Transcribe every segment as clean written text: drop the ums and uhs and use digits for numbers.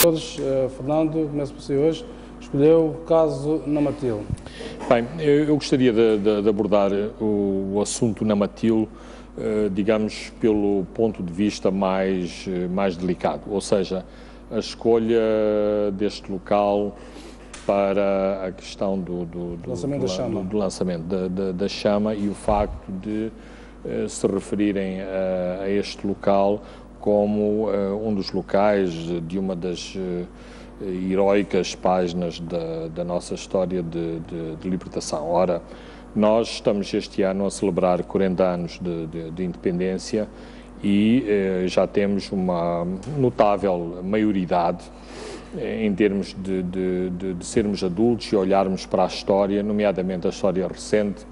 senhores. Fernando, começo por si hoje. Escolheu o caso Namatil. Bem, eu gostaria de abordar o assunto Namatil, digamos, pelo ponto de vista mais delicado, ou seja, a escolha deste local para a questão do lançamento da chama e o facto de se referirem a este local como um dos locais de uma das heroicas páginas da nossa história de libertação. Ora, nós estamos este ano a celebrar 40 anos de independência e já temos uma notável maioridade em termos de sermos adultos e olharmos para a história, nomeadamente a história recente,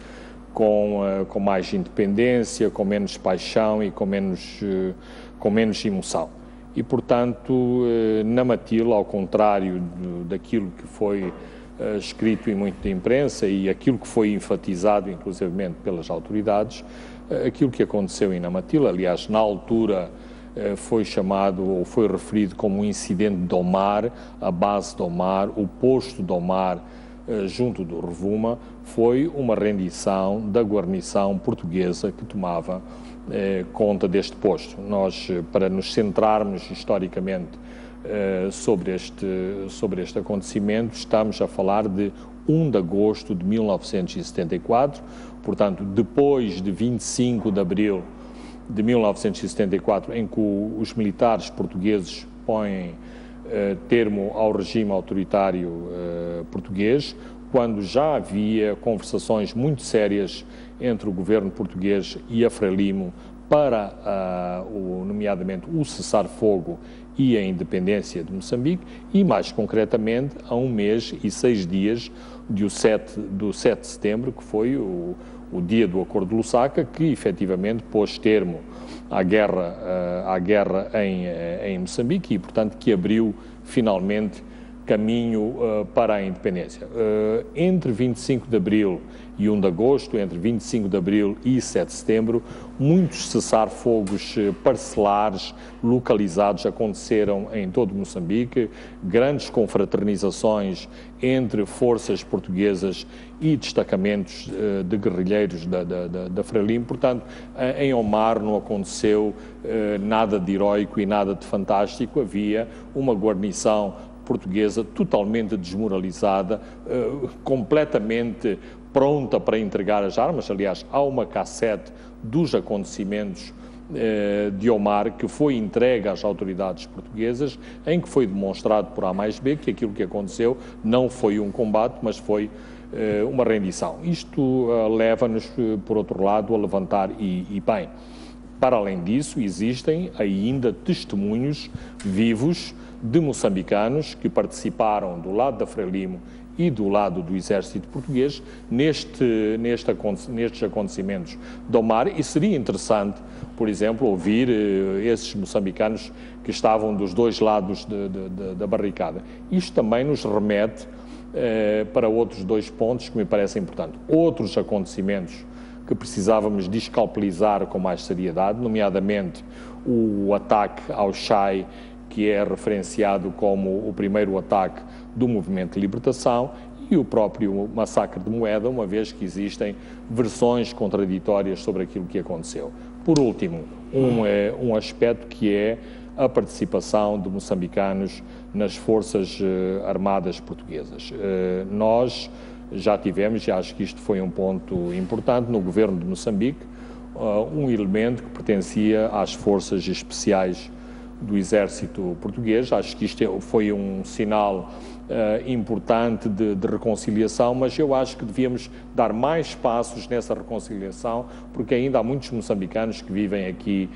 com mais independência, com menos paixão e com menos emoção. E, portanto, Namatil, ao contrário daquilo que foi escrito em muito da imprensa e aquilo que foi enfatizado, inclusivamente, pelas autoridades, aquilo que aconteceu em Namatil, aliás, na altura foi chamado ou foi referido como um incidente de Omar, a base de Omar, o posto de Omar junto do Rovuma, foi uma rendição da guarnição portuguesa que tomava conta deste posto. Nós, para nos centrarmos historicamente sobre este acontecimento, estamos a falar de 1 de agosto de 1974, portanto, depois de 25 de abril de 1974, em que os militares portugueses põem termo ao regime autoritário português, quando já havia conversações muito sérias entre o governo português e a Frelimo para, nomeadamente, o cessar-fogo e a independência de Moçambique, e mais concretamente a 1 mês e 6 dias do 7 de setembro, que foi o dia do Acordo de Lusaka, que efetivamente pôs termo à guerra em Moçambique e, portanto, que abriu finalmente caminho para a independência. Entre 25 de abril e 1 de agosto, entre 25 de abril e 7 de setembro, muitos cessar-fogos parcelares localizados aconteceram em todo Moçambique, grandes confraternizações entre forças portuguesas e destacamentos de guerrilheiros da Frelimo. Portanto, em Omar não aconteceu nada de heroico e nada de fantástico, havia uma guarnição portuguesa totalmente desmoralizada, completamente pronta para entregar as armas. Aliás, há uma cassete dos acontecimentos de Omar que foi entregue às autoridades portuguesas, em que foi demonstrado por A mais B que aquilo que aconteceu não foi um combate, mas foi uma rendição. Isto leva-nos, por outro lado, a levantar e bem. Para além disso, existem ainda testemunhos vivos de moçambicanos que participaram do lado da Frelimo e do lado do exército português nestes acontecimentos de Omar, e seria interessante, por exemplo, ouvir esses moçambicanos que estavam dos dois lados da barricada. Isto também nos remete para outros 2 pontos que me parecem importantes. Outros acontecimentos que precisávamos descalpelizar com mais seriedade, nomeadamente o ataque ao Chai, que é referenciado como o primeiro ataque do movimento de libertação, e o próprio massacre de Moeda, uma vez que existem versões contraditórias sobre aquilo que aconteceu. Por último, um aspecto que é a participação de moçambicanos nas forças armadas portuguesas. Nós já tivemos, e acho que isto foi um ponto importante, no governo de Moçambique, um elemento que pertencia às forças especiais do exército português. Acho que isto foi um sinal importante de reconciliação, mas eu acho que devíamos dar mais passos nessa reconciliação, porque ainda há muitos moçambicanos que vivem aqui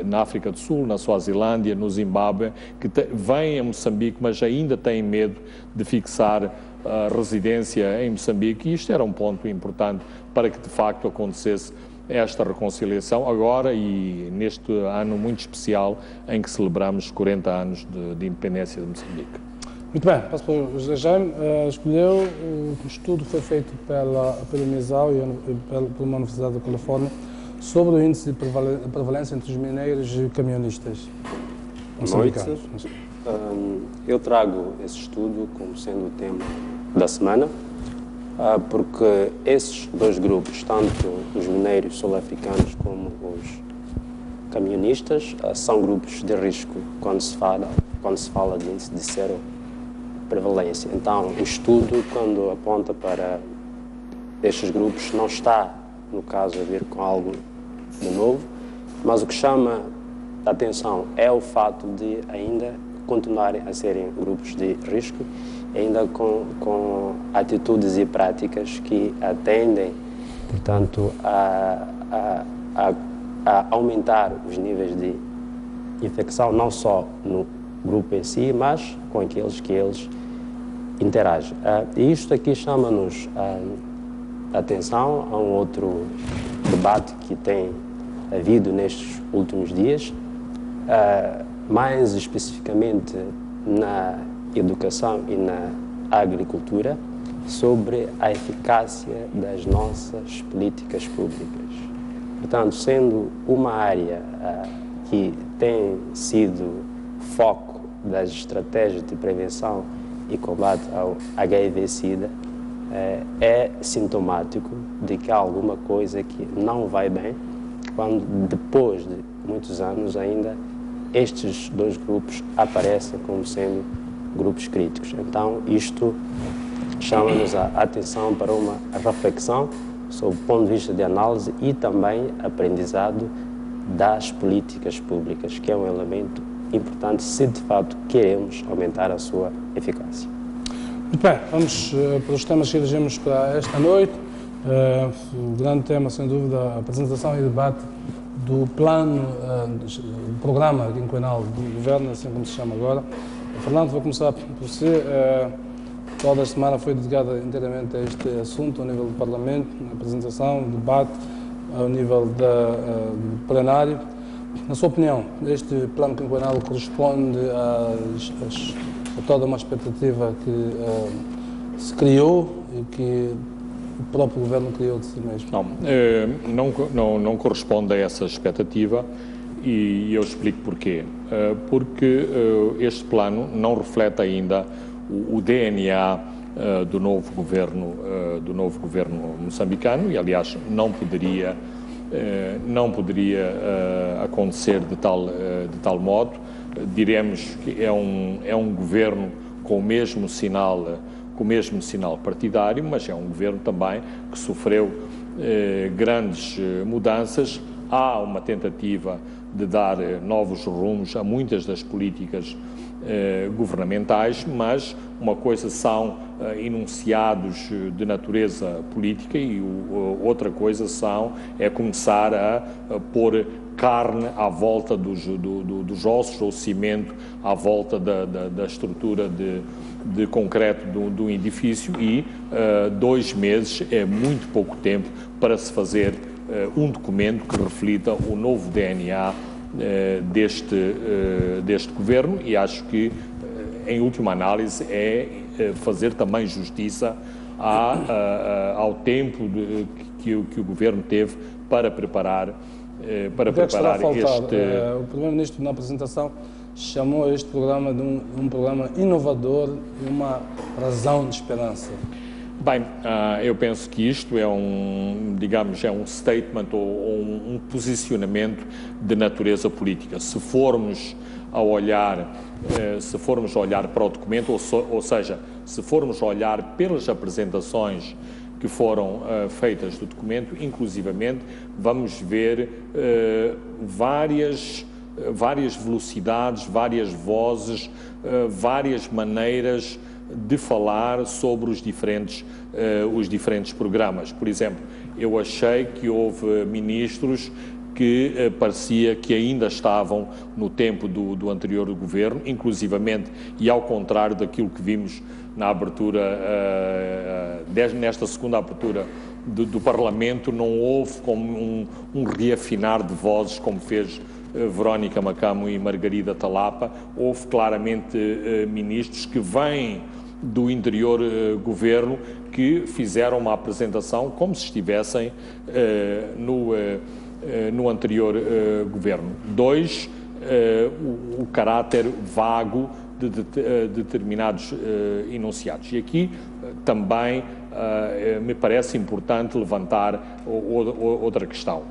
na África do Sul, na Suazilândia, no Zimbábue, que vêm a Moçambique, mas ainda têm medo de fixar a residência em Moçambique, e isto era um ponto importante para que de facto acontecesse esta reconciliação agora e neste ano muito especial em que celebramos 40 anos de independência de Moçambique. Muito bem, passo para o José Jaime. Escolheu, o estudo foi feito pelo MISAL e pela Universidade da Califórnia sobre o índice de prevalência entre os mineiros e camionistas. moçambicanos. Eu trago esse estudo como sendo o tema da semana, porque esses dois grupos, tanto os mineiros sul-africanos como os camionistas, são grupos de risco quando se fala de índice de zero prevalência. Então, o estudo, quando aponta para estes grupos, não está, no caso, a vir com algo de novo, mas o que chama a atenção é o fato de ainda continuarem a serem grupos de risco, ainda com atitudes e práticas que atendem, portanto, a aumentar os níveis de infecção, não só no grupo em si, mas com aqueles que eles interagem. E isto aqui chama-nos a atenção a um outro debate que tem havido nestes últimos dias, mais especificamente na educação e na agricultura, sobre a eficácia das nossas políticas públicas. Portanto, sendo uma área que tem sido foco das estratégias de prevenção e combate ao HIV/SIDA, é sintomático de que há alguma coisa que não vai bem, quando depois de muitos anos ainda estes dois grupos aparecem como sendo grupos críticos. Então, isto chama-nos a atenção para uma reflexão sob o ponto de vista de análise e também aprendizado das políticas públicas, que é um elemento importante se de fato queremos aumentar a sua eficácia. Muito bem, vamos para os temas que elegemos para esta noite. O grande tema, sem dúvida, a apresentação e debate do plano, do programa quinquenal do Governo, assim como se chama agora. Fernando, vou começar por você. Toda a semana foi dedicada inteiramente a este assunto, ao nível do Parlamento, na apresentação, debate, ao nível do plenário. Na sua opinião, este plano quinquenal corresponde a toda uma expectativa que se criou e que o próprio Governo criou de si mesmo? Não corresponde a essa expectativa e eu explico porquê. Porque este plano não reflete ainda o DNA do novo governo moçambicano e, aliás, não poderia acontecer de tal modo. Diremos que é um governo com o mesmo sinal partidário, mas é um governo também que sofreu grandes mudanças. Há uma tentativa de dar novos rumos a muitas das políticas governamentais, mas uma coisa são enunciados de natureza política e outra coisa é começar a pôr carne à volta dos ossos ou cimento à volta da estrutura de concreto do edifício e 2 meses é muito pouco tempo para se fazer um documento que reflita o novo DNA deste governo e acho que, em última análise, é fazer também justiça ao tempo que o governo teve para preparar este... O Primeiro-Ministro, na apresentação, chamou este programa de um programa inovador e uma razão de esperança. Bem, eu penso que isto é um statement ou um posicionamento de natureza política. Se formos a olhar para o documento, ou seja, se formos a olhar pelas apresentações que foram feitas do documento, inclusivamente, vamos ver várias velocidades, várias vozes, várias maneiras de falar sobre os diferentes programas. Por exemplo, eu achei que houve ministros que parecia que ainda estavam no tempo do anterior governo, inclusivamente, e ao contrário daquilo que vimos na abertura, nesta segunda abertura do Parlamento, não houve como um reafinar de vozes como fez Verónica Macamo e Margarida Talapa. Houve claramente ministros que vêm do interior governo que fizeram uma apresentação como se estivessem no anterior governo. 2 o caráter vago de determinados enunciados. E aqui também me parece importante levantar outra questão,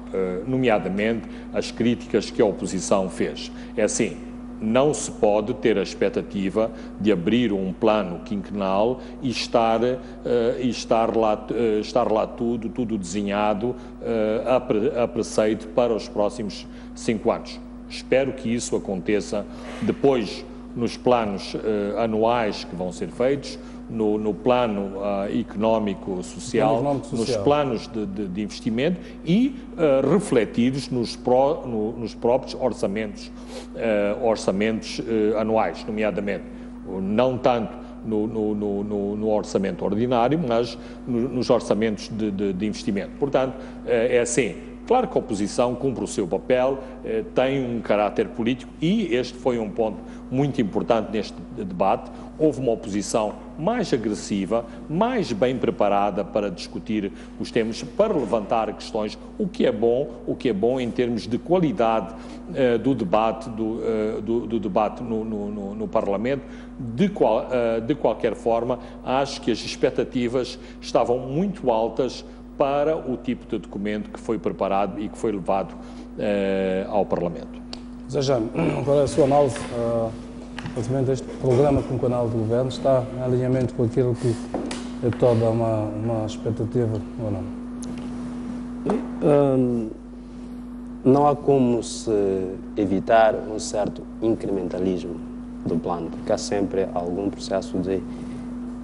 nomeadamente as críticas que a oposição fez. É assim, não se pode ter a expectativa de abrir um plano quinquenal e estar lá tudo desenhado a preceito para os próximos 5 anos. Espero que isso aconteça depois nos planos anuais que vão ser feitos, no plano económico-social, nos planos de investimento e refletidos nos próprios orçamentos anuais, nomeadamente, não tanto no orçamento ordinário, mas nos orçamentos de investimento. Portanto, é assim. Claro que a oposição cumpre o seu papel, tem um caráter político e este foi um ponto muito importante neste debate. Houve uma oposição mais agressiva, mais bem preparada para discutir os temas, para levantar questões, o que é bom em termos de qualidade do debate, do debate no Parlamento. De qualquer forma, acho que as expectativas estavam muito altas para o tipo de documento que foi preparado e que foi levado ao Parlamento. Zé Jaime, qual é a sua análise relativamente a este programa quinquenal do Governo? Está em alinhamento com aquilo que é toda uma expectativa ou não? Não há como se evitar um certo incrementalismo do plano, porque há sempre algum processo de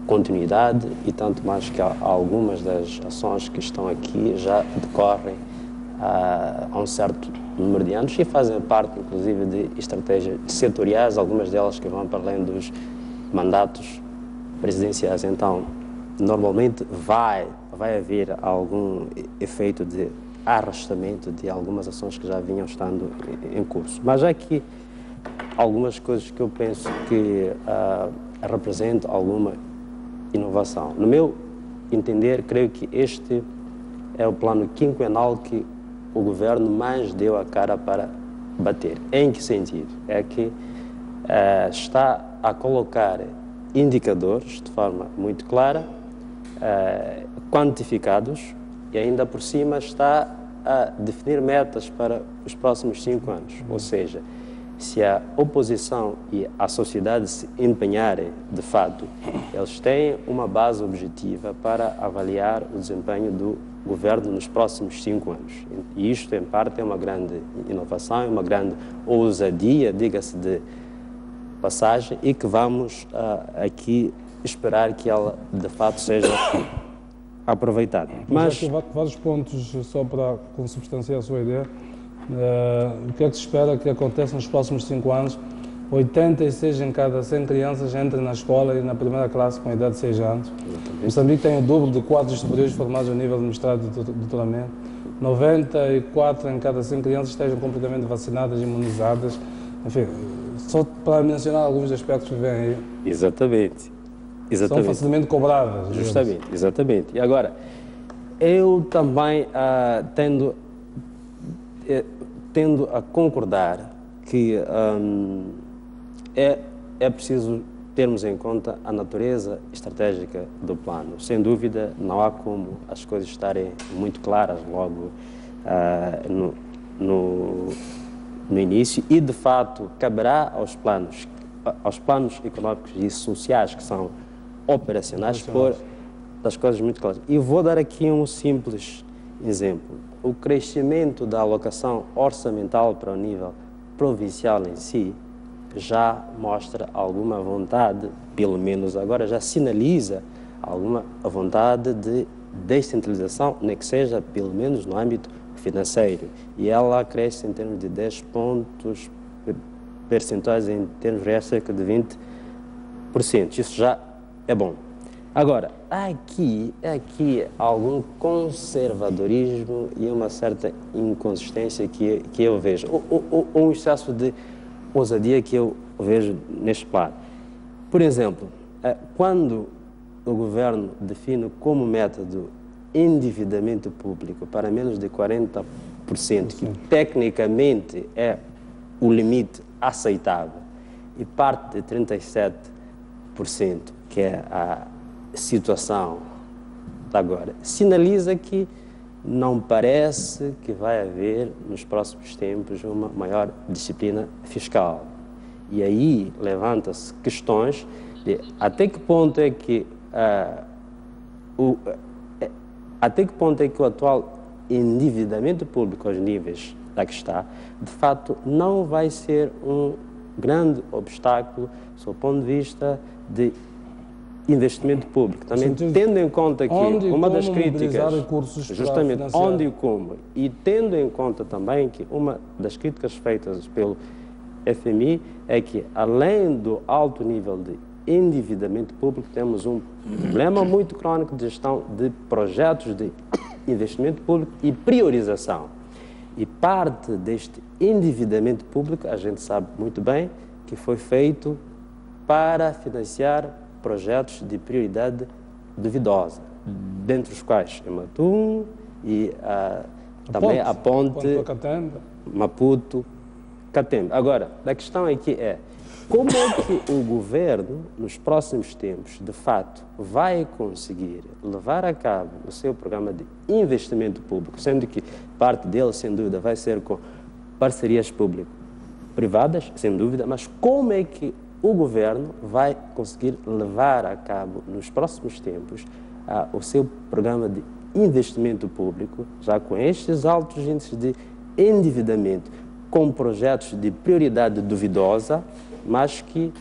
continuidade e tanto mais que algumas das ações que estão aqui já decorrem há um certo número de anos e fazem parte, inclusive, de estratégias setoriais, algumas delas que vão para além dos mandatos presidenciais. Então, normalmente vai haver algum efeito de arrastamento de algumas ações que já vinham estando em curso. Mas há aqui algumas coisas que eu penso que representam alguma inovação. No meu entender, creio que este é o plano quinquenal que o governo mais deu a cara para bater. Em que sentido? É que está a colocar indicadores de forma muito clara, quantificados e ainda por cima está a definir metas para os próximos 5 anos. Ou seja, se a oposição e a sociedade se empenharem, de fato, eles têm uma base objetiva para avaliar o desempenho do governo nos próximos 5 anos. E isto, em parte, é uma grande inovação, é uma grande ousadia, diga-se de passagem, e que vamos aqui esperar que ela, de fato, seja aproveitada. Mas aqui vários pontos, só para consubstanciar a sua ideia. O que é que se espera que aconteça nos próximos 5 anos? 86 em cada 100 crianças entram na escola e na primeira classe com a idade de 6 anos. Moçambique tem o dobro de quadros superiores formados a nível de mestrado e doutoramento. 94 em cada 100 crianças estejam completamente vacinadas e imunizadas. Enfim, só para mencionar alguns aspectos que vêm aí. Exatamente. São facilmente cobradas. Justamente, exatamente. E agora, eu também tendo a concordar que é preciso termos em conta a natureza estratégica do plano. Sem dúvida, não há como as coisas estarem muito claras logo no início e, de fato, caberá aos planos económicos e sociais que são operacionais pôr as coisas muito claras. E vou dar aqui um simples exemplo. O crescimento da alocação orçamental para o nível provincial em si já mostra alguma vontade, pelo menos agora já sinaliza alguma vontade de descentralização, nem que seja pelo menos no âmbito financeiro. E ela cresce em termos de 10 pontos percentuais, em termos reais, cerca de 20%. Isso já é bom. Agora, aqui algum conservadorismo e uma certa inconsistência que eu vejo, ou um excesso de ousadia que eu vejo neste plano. Por exemplo, quando o governo define como método endividamento público para menos de 40%, que tecnicamente é o limite aceitável, e parte de 37%, que é a situação de agora, sinaliza que não parece que vai haver nos próximos tempos uma maior disciplina fiscal. E aí levanta-se questões de até que ponto é que o atual endividamento público aos níveis da que está, de fato, não vai ser um grande obstáculo do ponto de vista de investimento público. Também tendo em conta que uma das críticas, justamente onde e como, e tendo em conta também que uma das críticas feitas pelo FMI é que, além do alto nível de endividamento público, temos um problema muito crônico de gestão de projetos de investimento público e priorização. E parte deste endividamento público, a gente sabe muito bem, que foi feito para financiar projetos de prioridade duvidosa, dentre os quais Ematum e também a ponte Maputo-Catembe. Agora, a questão aqui é como é que o governo, nos próximos tempos, de fato, vai conseguir levar a cabo o seu programa de investimento público, sendo que parte dele, sem dúvida, vai ser com parcerias público-privadas, sem dúvida, mas como é que o governo vai conseguir levar a cabo, nos próximos tempos, o seu programa de investimento público, já com estes altos índices de endividamento, com projetos de prioridade duvidosa, mas que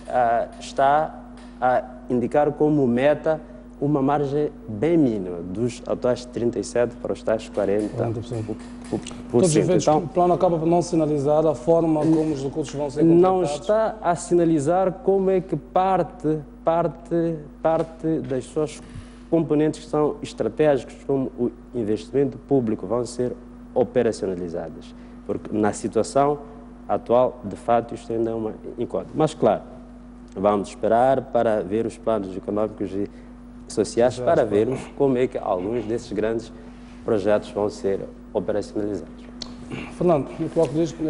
está a indicar como meta uma margem bem mínima, dos atuais 37% para os tais 40%. Todos os efeitos, então, o plano acaba por não sinalizar a forma como os recursos vão ser contratados? Não está a sinalizar como é que parte das suas componentes que são estratégicos, como o investimento público, vão ser operacionalizadas. Porque na situação atual, de fato, isto ainda é uma incógnita. Mas, claro, vamos esperar para ver os planos económicos e sociais, para vermos como é que alguns desses grandes projetos vão ser operacionalizados. Fernando, o que diz que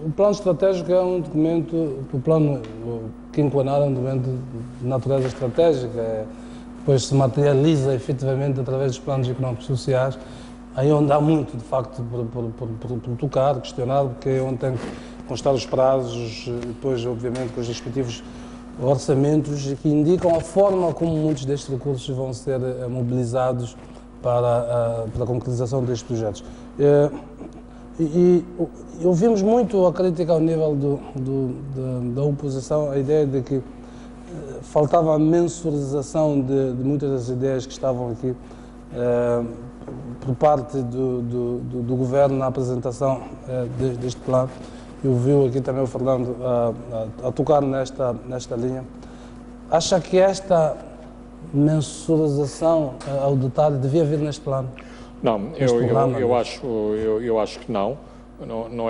o plano estratégico é um documento, o plano quinquenal é um documento de natureza estratégica, depois se materializa efetivamente através dos planos económicos e sociais, aí onde há muito, de facto, por tocar, questionar, porque é onde tem que constar os prazos, depois, obviamente, com os respectivos orçamentos que indicam a forma como muitos destes recursos vão ser mobilizados para a concretização destes projetos. E ouvimos muito a crítica ao nível da oposição, a ideia de que faltava a mensurização de muitas das ideias que estavam aqui por parte do governo na apresentação deste plano. Eu vi aqui também o Fernando a tocar nesta linha. Acha que esta mensurização ao detalhe devia vir neste plano? Não, eu acho que não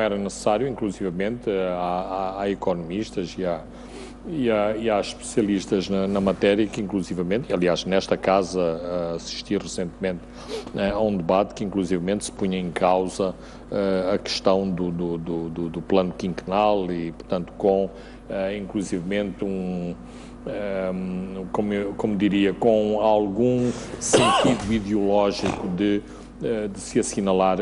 era necessário, inclusivamente há economistas e há especialistas na matéria que, inclusivamente, aliás, nesta casa assisti recentemente a um debate que, inclusivamente, se punha em causa a questão do plano quinquenal e, portanto, com, inclusivamente, como diria, com algum sentido ideológico de se assinalar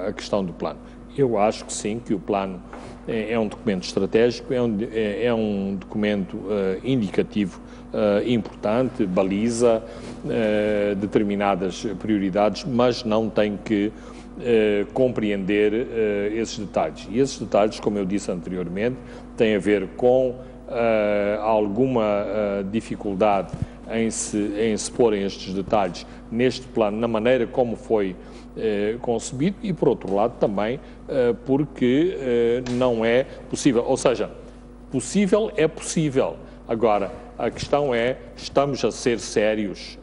a questão do plano. Eu acho que sim, que o plano é um documento estratégico, é um documento indicativo importante, baliza determinadas prioridades, mas não tem que compreender esses detalhes. E esses detalhes, como eu disse anteriormente, têm a ver com alguma dificuldade em se porem estes detalhes neste plano, na maneira como foi concebido, e por outro lado também porque não é possível, ou seja, possível é possível. Agora, a questão é, estamos a ser sérios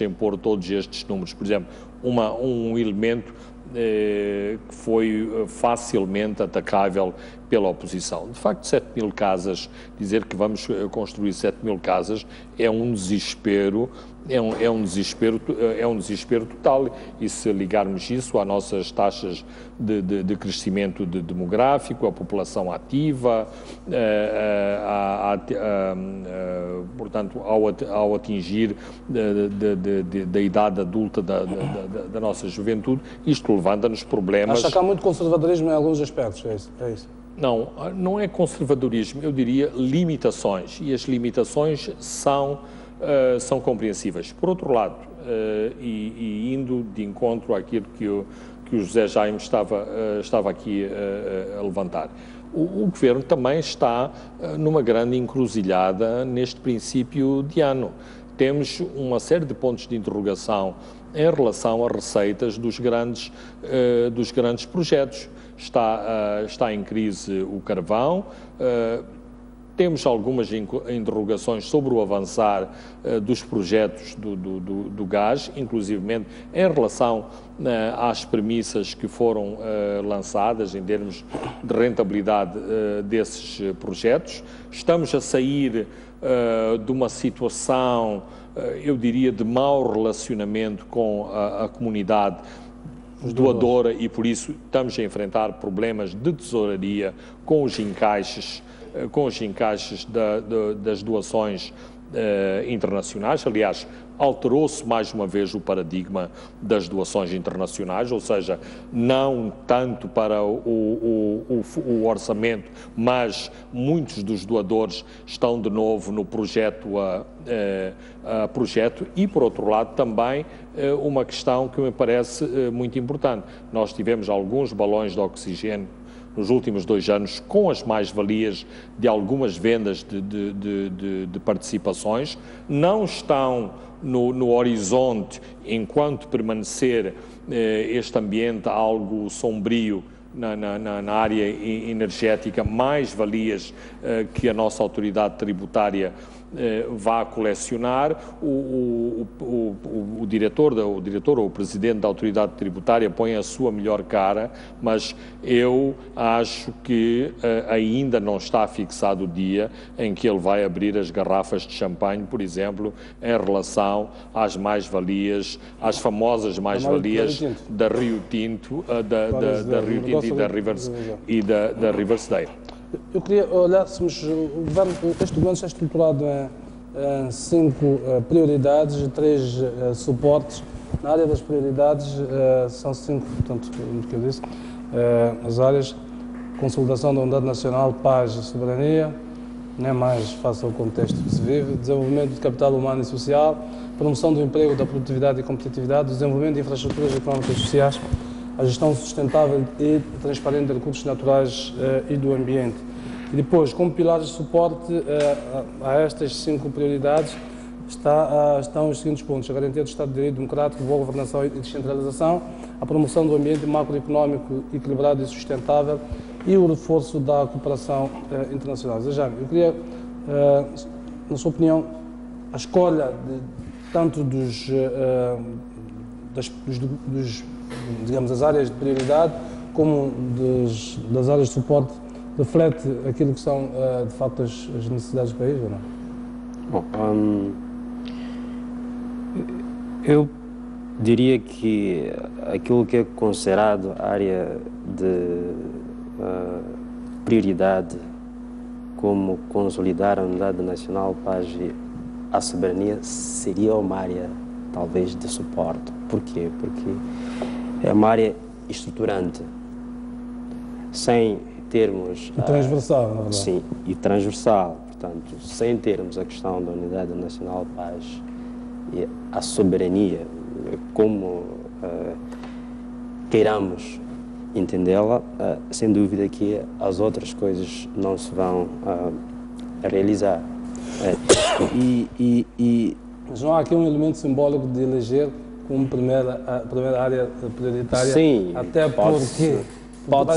em pôr todos estes números. Por exemplo, um elemento que foi facilmente atacável pela oposição. De facto, 7.000 casas, dizer que vamos construir 7.000 casas é um desespero é um desespero total, e se ligarmos isso às nossas taxas de crescimento demográfico, a população ativa, portanto, ao atingir da idade adulta da nossa juventude, isto levanta-nos problemas. Acha que há muito conservadorismo em alguns aspectos, é isso? Não é conservadorismo, eu diria limitações, e as limitações são compreensíveis. Por outro lado, e indo de encontro àquilo que o José Jaime estava aqui a levantar, o Governo também está numa grande encruzilhada neste princípio de ano. Temos uma série de pontos de interrogação em relação às receitas dos grandes projetos. Está em crise o carvão, temos algumas interrogações sobre o avançar dos projetos do gás, inclusivamente em relação às premissas que foram lançadas em termos de rentabilidade desses projetos. Estamos a sair de uma situação, eu diria, de mau relacionamento com a comunidade doadora, e por isso estamos a enfrentar problemas de tesouraria com os encaixes das doações internacionais. Aliás, alterou-se mais uma vez o paradigma das doações internacionais, ou seja, não tanto para o orçamento, mas muitos dos doadores estão de novo no projeto a projeto. E, por outro lado, também uma questão que me parece muito importante. Nós tivemos alguns balões de oxigênio nos últimos 2 anos, com as mais-valias de algumas vendas de participações, não estão no horizonte, enquanto permanecer este ambiente algo sombrio na área energética, mais-valias que a nossa autoridade tributária vá colecionar. O diretor ou o presidente da autoridade tributária põe a sua melhor cara, mas eu acho que ainda não está fixado o dia em que ele vai abrir as garrafas de champanhe, por exemplo, em relação às mais-valias, às famosas mais-valias da Rio Tinto, da Rio Tinto e da Riversdale. Eu queria olhássemos, este governo está estruturado em 5 prioridades e 3 suportes. Na área das prioridades são 5, portanto, como eu disse, as áreas: consolidação da unidade nacional, paz e soberania, nem mais face ao contexto que se vive, desenvolvimento de capital humano e social, promoção do emprego, da produtividade e competitividade, desenvolvimento de infraestruturas económicas e sociais, a gestão sustentável e transparente de recursos naturais e do ambiente. E depois, como pilares de suporte a estas 5 prioridades, estão os seguintes pontos: a garantia do Estado de Direito democrático, boa governação e descentralização, a promoção do ambiente macroeconómico equilibrado e sustentável e o reforço da cooperação internacional. Jaime, eu queria, na sua opinião, a escolha tanto digamos, das áreas de prioridade como das áreas de suporte reflete aquilo que são, de facto, as necessidades do país, ou não? Bom, eu diria que aquilo que é considerado a área de prioridade, como consolidar a unidade nacional, paz e a soberania, seria uma área, talvez, de suporte. Porquê? Porque é uma área estruturante, sem termos... E transversal, na verdade. Sim, e transversal. Portanto, sem termos a questão da unidade nacional, paz e a soberania, como queiramos entendê-la, sem dúvida que as outras coisas não se vão realizar. Mas não há aqui um elemento simbólico de eleger como a primeira área prioritária? Sim, até porque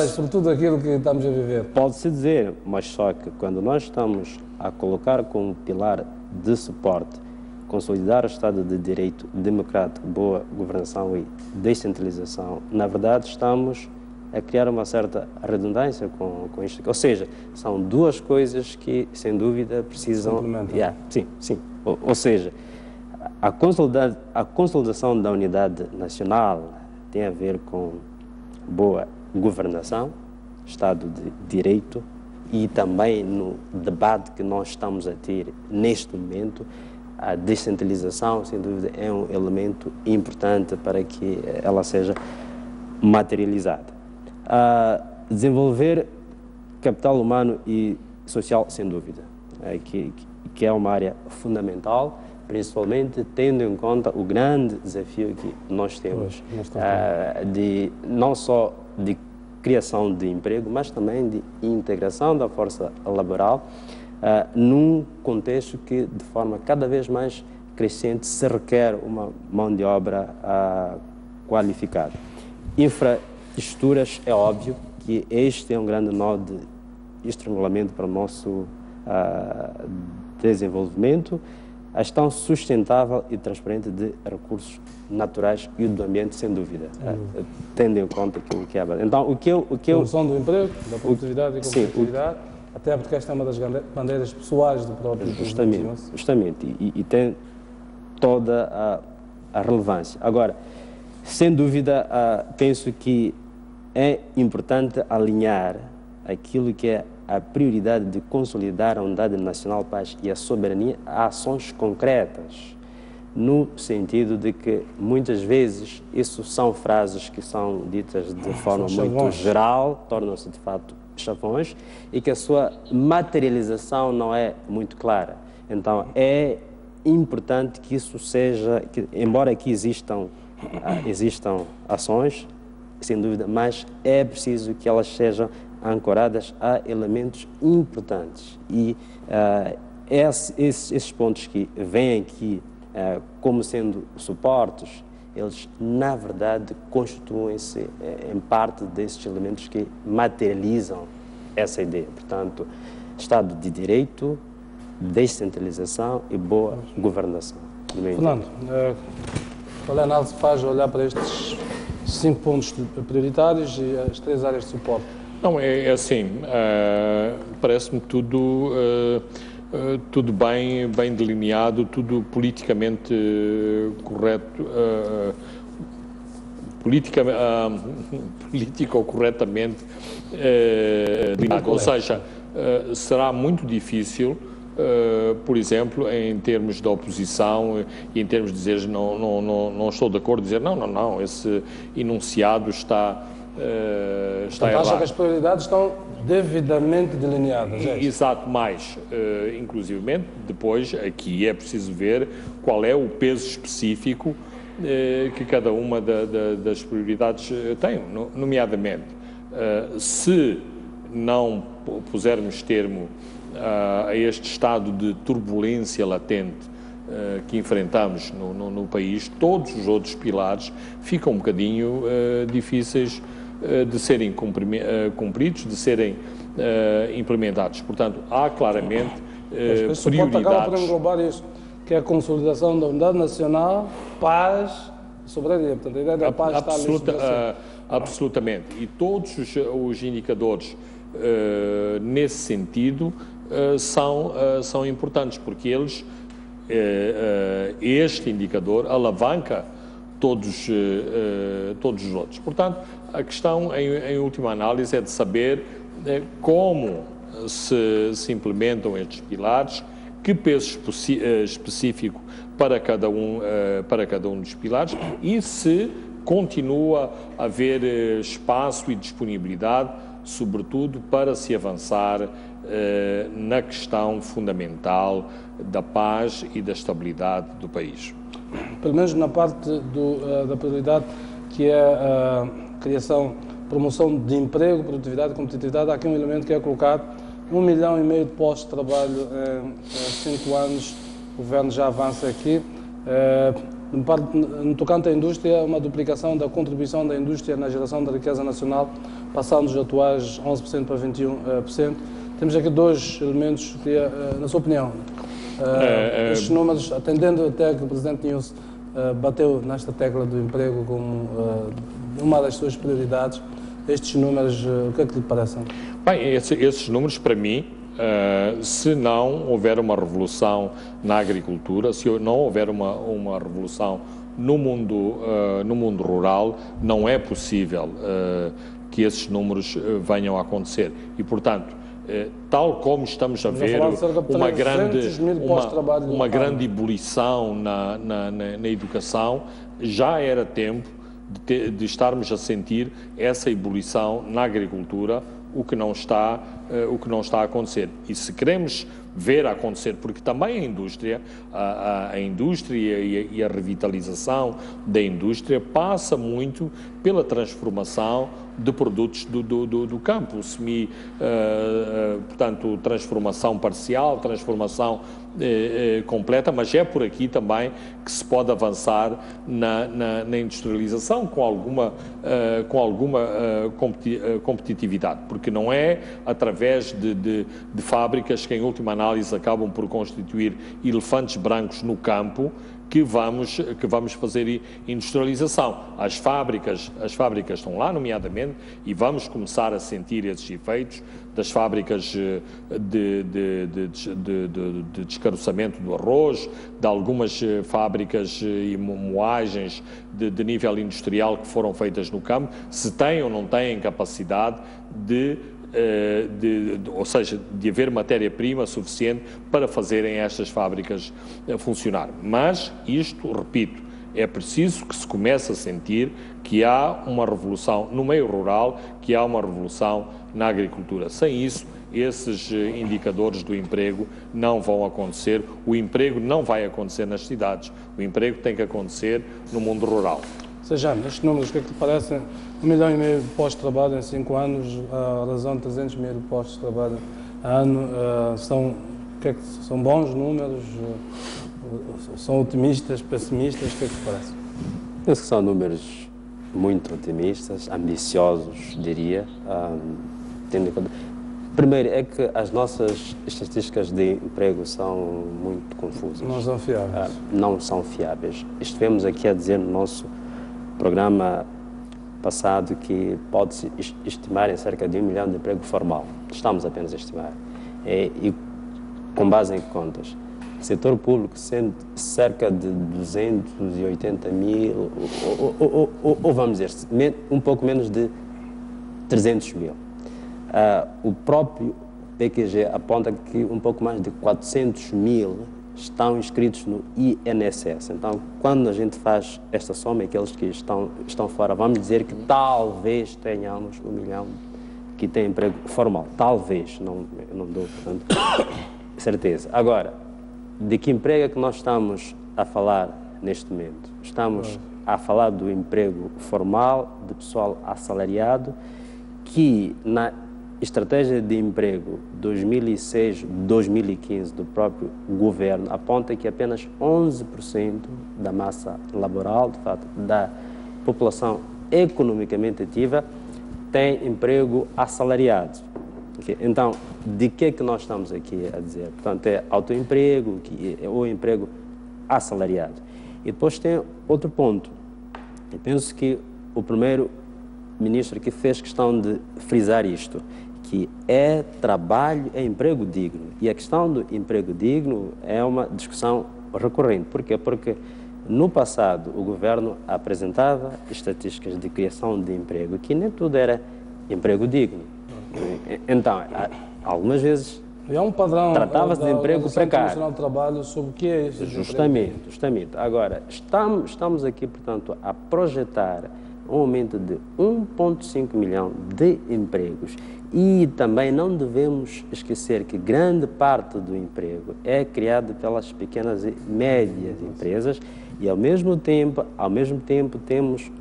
sobretudo aquilo que estamos a viver. Pode-se dizer, mas só que quando nós estamos a colocar como pilar de suporte consolidar o Estado de Direito democrático, boa governação e descentralização, na verdade estamos a criar uma certa redundância com isto. Ou seja, são 2 coisas que, sem dúvida, precisam... Complementam. Sim. Ou seja, A consolidação da unidade nacional tem a ver com boa governação, Estado de Direito, e também no debate que nós estamos a ter neste momento, a descentralização, sem dúvida, é um elemento importante para que ela seja materializada. Desenvolver capital humano e social, sem dúvida, que é uma área fundamental, principalmente tendo em conta o grande desafio que nós temos, de não só de criação de emprego, mas também de integração da força laboral, num contexto que, de forma cada vez mais crescente, se requer uma mão de obra qualificada. Infraestruturas, é óbvio que este é um grande nó de estrangulamento para o nosso desenvolvimento. A gestão sustentável e transparente de recursos naturais e do ambiente, sem dúvida, tendo em conta aquilo que é. Então, o que eu... Promoção do emprego, da produtividade e competitividade, até porque esta é uma das bandeiras pessoais do próprio... Justamente, e tem toda a relevância. Agora, sem dúvida, penso que é importante alinhar aquilo que é a prioridade de consolidar a unidade nacional, paz e a soberania a ações concretas, no sentido de que, muitas vezes, isso são frases que são ditas de forma muito geral, tornam-se, de fato, chavões, e que a sua materialização não é muito clara. Então, é importante que isso seja, que, embora aqui existam ações, sem dúvida, mas é preciso que elas sejam ancoradas a elementos importantes. E esses pontos que vêm aqui como sendo suportes, eles, na verdade, constituem-se em parte desses elementos que materializam essa ideia. Portanto, Estado de Direito, descentralização e boa governação. Fernando, qual é a análise que faz olhar para estes 5 pontos prioritários e as 3 áreas de suporte? Não, é assim, parece-me tudo bem delineado, tudo politicamente correto, político ou corretamente delineado. Ou seja, será muito difícil, por exemplo, em termos de oposição e em termos de dizer não estou de acordo, dizer não, esse enunciado está errado. Acha que as prioridades estão devidamente delineadas? Exato, mais, inclusivamente, depois aqui é preciso ver qual é o peso específico que cada uma das prioridades tem, nomeadamente, se não pusermos termo a este estado de turbulência latente que enfrentamos no país, todos os outros pilares ficam um bocadinho difíceis de serem cumpridos, de serem implementados. Portanto, há claramente prioridades. Acaba por englobar isso, que é a consolidação da unidade nacional, paz e soberania. Portanto, a ideia da paz está ali. Absolutamente. E todos os indicadores nesse sentido são importantes, porque eles, este indicador alavanca todos os outros. Portanto, a questão, em última análise, é de saber como se implementam estes pilares, que peso específico para cada um dos pilares e se continua a haver espaço e disponibilidade, sobretudo para se avançar na questão fundamental da paz e da estabilidade do país. Pelo menos na parte da prioridade, que é a criação, promoção de emprego, produtividade e competitividade, há aqui um elemento que é colocado: 1,5 milhão de postos de trabalho em 5 anos, o governo já avança aqui. No tocante à indústria, uma duplicação da contribuição da indústria na geração da riqueza nacional, passando dos atuais 11% para 21%. Temos aqui 2 elementos que, na sua opinião, estes números, atendendo até que o Presidente Nunes bateu nesta tecla do emprego como uma das suas prioridades, estes números, o que é que lhe parecem? Bem, esses números, para mim, Se não houver uma revolução na agricultura, se não houver uma revolução no mundo rural, não é possível que esses números venham a acontecer. E, portanto, tal como estamos a ver uma grande ebulição na educação, já era tempo de estarmos a sentir essa ebulição na agricultura, o que não está a acontecer. E se queremos ver acontecer, porque também a indústria e a revitalização da indústria passa muito pela transformação de produtos do campo, portanto, transformação parcial, transformação completa, mas é por aqui também que se pode avançar na industrialização com alguma competitividade, porque não é através de fábricas que, em última análise, acabam por constituir elefantes brancos no campo que vamos fazer industrialização. As fábricas estão lá, nomeadamente, e vamos começar a sentir esses efeitos das fábricas de descaroçamento do arroz, de algumas fábricas e moagens de nível industrial que foram feitas no campo, se têm ou não têm capacidade ou seja, de haver matéria-prima suficiente para fazerem estas fábricas funcionar. Mas isto, repito, é preciso que se comece a sentir que há uma revolução no meio rural, que há uma revolução na agricultura. Sem isso, esses indicadores do emprego não vão acontecer. O emprego não vai acontecer nas cidades. O emprego tem que acontecer no mundo rural. Sejam, estes números, o que é que te parecem? 1,5 milhão de postos de trabalho em 5 anos, a razão de 300 mil postos de trabalho a ano, são bons números? São otimistas, pessimistas? O que é que te parece? Penso que são números muito otimistas, ambiciosos, diria. Tendo em conta. Primeiro, é que as nossas estatísticas de emprego são muito confusas. Não são fiáveis. Não são fiáveis. Estivemos aqui a dizer no nosso programa passado que pode-se estimar em cerca de 1 milhão de emprego formal. Estamos apenas a estimar. E com base em contas. Setor público sendo cerca de 280 mil, ou vamos dizer, um pouco menos de 300 mil. O próprio PQG aponta que um pouco mais de 400 mil estão inscritos no INSS. Então, quando a gente faz esta soma, aqueles que estão fora, vamos dizer que talvez tenhamos 1 milhão que tem emprego formal. Talvez, não dou, portanto, certeza. Agora, de que emprego é que nós estamos a falar neste momento? Estamos a falar do emprego formal, de pessoal assalariado, que na estratégia de emprego 2006-2015 do próprio governo aponta que apenas 11% da massa laboral, de fato, da população economicamente ativa tem emprego assalariado. Okay? Então, de que é que nós estamos aqui a dizer? Portanto, é autoemprego ou emprego assalariado. E depois tem outro ponto. Eu penso que o primeiro-ministro que fez questão de frisar isto, que é trabalho, é emprego digno. E a questão do emprego digno é uma discussão recorrente. Por quê? Porque no passado o governo apresentava estatísticas de criação de emprego, que nem tudo era emprego digno. Então, algumas vezes e há um padrão tratava-se de emprego precário. Internacional de Trabalho sobre o que é isso? Justamente. Agora, estamos aqui, portanto, a projetar um aumento de 1,5 milhão de empregos. E também não devemos esquecer que grande parte do emprego é criado pelas pequenas e médias empresas e, ao mesmo tempo temos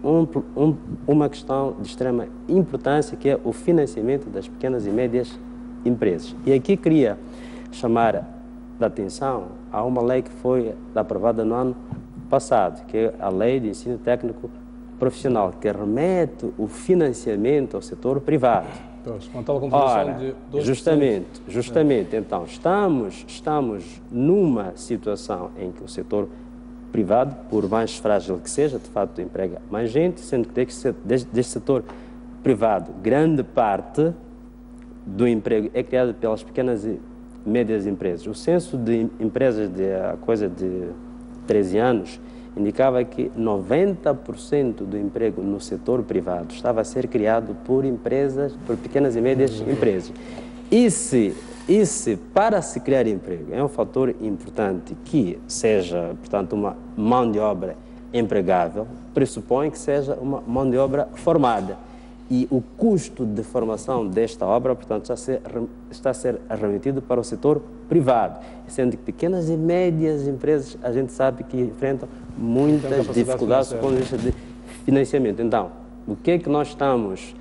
uma questão de extrema importância, que é o financiamento das pequenas e médias empresas. E aqui queria chamar a atenção a uma lei que foi aprovada no ano passado, que é a Lei de Ensino Técnico Profissional, que remete o financiamento ao setor privado. Ora, justamente. Então, estamos numa situação em que o setor privado, por mais frágil que seja, de facto emprega mais gente, sendo que deste setor privado, grande parte do emprego é criado pelas pequenas e médias empresas. O censo de empresas de há coisa de 13 anos indicava que 90% do emprego no setor privado estava a ser criado por empresas, por pequenas e médias empresas. Para se criar emprego, é um fator importante que seja, portanto, uma mão de obra empregável, pressupõe que seja uma mão de obra formada. E o custo de formação desta obra, portanto, está a ser remetido para o setor privado, sendo que pequenas e médias empresas, a gente sabe que enfrentam muitas dificuldades do ponto de vista de financiamento. Então, o que é que nós estamos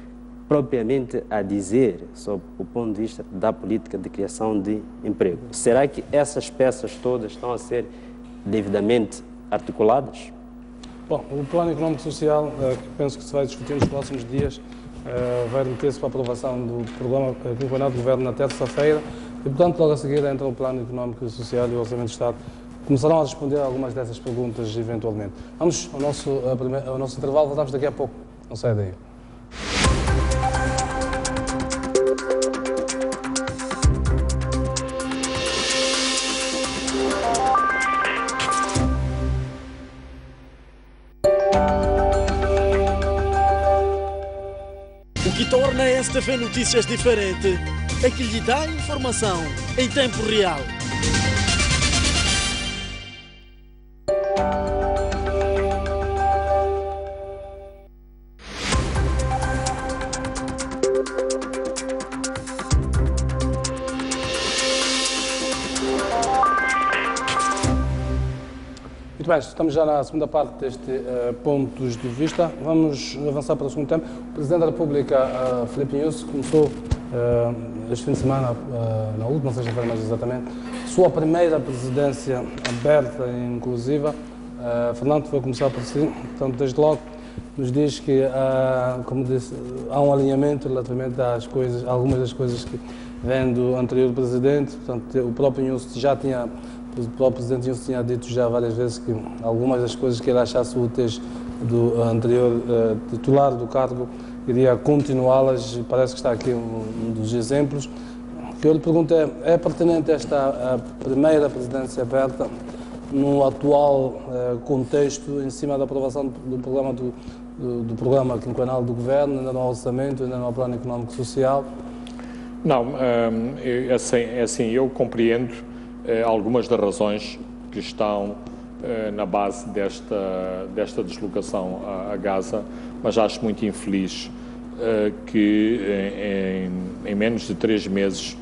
propriamente a dizer sobre o ponto de vista da política de criação de emprego? Será que essas peças todas estão a ser devidamente articuladas? Bom, o Plano Económico Social, que penso que se vai discutir nos próximos dias, vai remeter-se para a aprovação do programa quinquenal do Governo na terça-feira e, portanto, logo a seguir entra o Plano Económico Social e o Orçamento de Estado. Começarão a responder a algumas dessas perguntas, eventualmente. Vamos ao nosso intervalo, voltamos daqui a pouco. Não sai daí. O que torna a STV Notícias diferente é que lhe dá informação em tempo real. Muito bem, estamos já na segunda parte deste Pontos de Vista. Vamos avançar para o segundo tema. O Presidente da República, Filipe Nyusi, começou este fim de semana, na última sexta-feira mais exatamente, sua primeira presidência aberta e inclusiva. Fernando, vou começar por si. Portanto, desde logo, nos diz que, como disse, há um alinhamento relativamente às coisas, algumas das coisas que vêm do anterior Presidente. Portanto, o próprio Nyusi já tinha... O próprio Presidente Nyusi tinha dito já várias vezes que algumas das coisas que ele achasse úteis do anterior titular do cargo iria continuá-las. Parece que está aqui um dos exemplos. O que eu lhe pergunto é pertinente esta primeira presidência aberta no atual contexto, em cima da aprovação do programa quinquenal do Governo, ainda no orçamento, ainda no Plano Económico Social? Não, é assim, eu compreendo algumas das razões que estão na base desta deslocação a Gaza, mas acho muito infeliz que em menos de 3 meses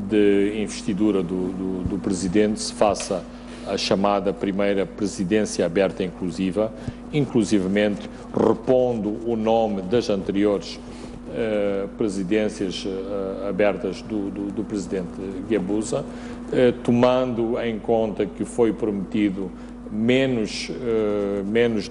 de investidura do Presidente se faça a chamada primeira presidência aberta inclusiva, inclusivamente repondo o nome das anteriores presidências abertas do Presidente Guebuza, tomando em conta que foi prometido menos